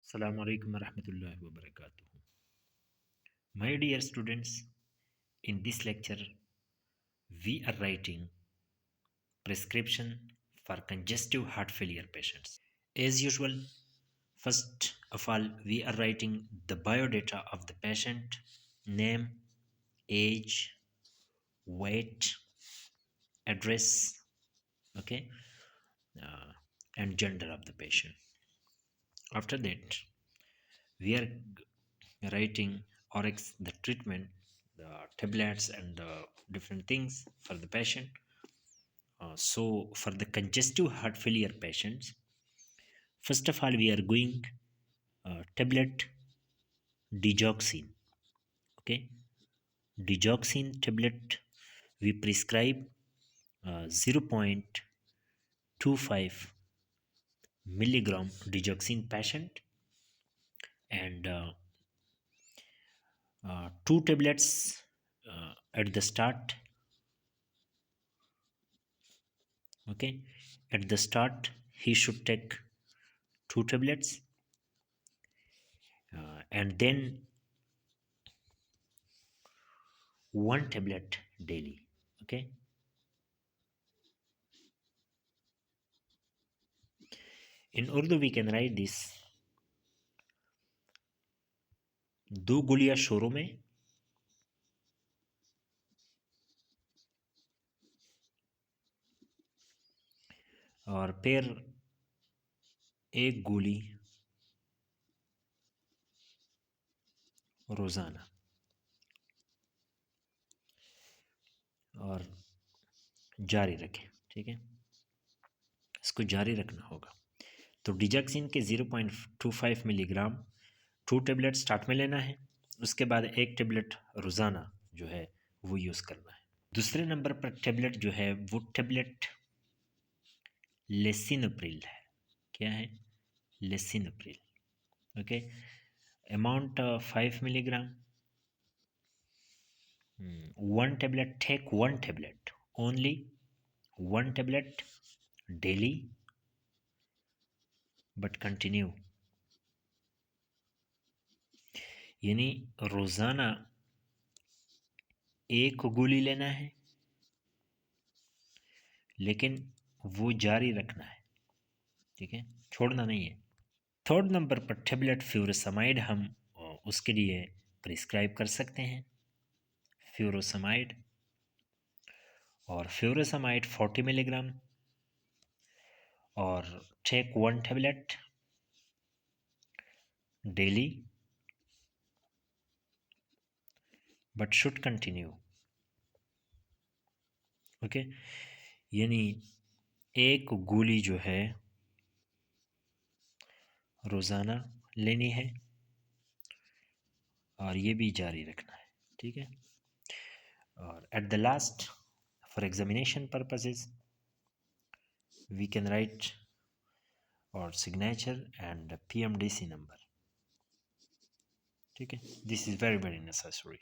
Assalamu alaikum warahmatullahi wabarakatuh. My dear students, in this lecture, we are writing prescription for congestive heart failure patients. As usual, first of all, we are writing the biodata of the patient, name, age, weight, address, okay, uh, and gender of the patient. After that, we are writing RX, the treatment, the tablets, and the different things for the patient. So, for the congestive heart failure patients, first of all, we are going tablet digoxin. Okay, digoxin tablet we prescribe 0.25 milligram digoxin patient and two tablets at the start. Okay, at the start he should take two tablets and then one tablet daily. Okay, in Urdu we can write this: दो गोलियां शुरू में और फिर एक गोली रोज़ाना और जारी रखें। ठीक है, इसको जारी रखना होगा। तो डिजैक्सिन के 0.25 मिलीग्राम टू टेबलेट स्टार्ट में लेना है, उसके बाद एक टेबलेट रोज़ाना जो है वो यूज़ करना है। दूसरे नंबर पर टेबलेट जो है वो टेबलेट लेसिनोप्रिल है। क्या है? Lisinopril. Okay, amount 5 milligram. One tablet, take one tablet, only one tablet daily, but continue. यानी रोज़ाना एक गोली लेना है लेकिन वो जारी रखना है। ठीक है, छोड़ना नहीं है। थर्ड नंबर पर टेबलेट फ्यूरोसमाइड हम उसके लिए प्रिस्क्राइब कर सकते हैं, फ्यूरोसमाइड। और फ्यूरोसमाइड 40 मिलीग्राम और take one tablet daily but should continue. Okay, यानी एक गोली जो है रोज़ाना लेनी है और ये भी जारी रखना है। ठीक है, और at the last for examination purposes we can write our signature and PMDC number. ठीक है, this is very very necessary.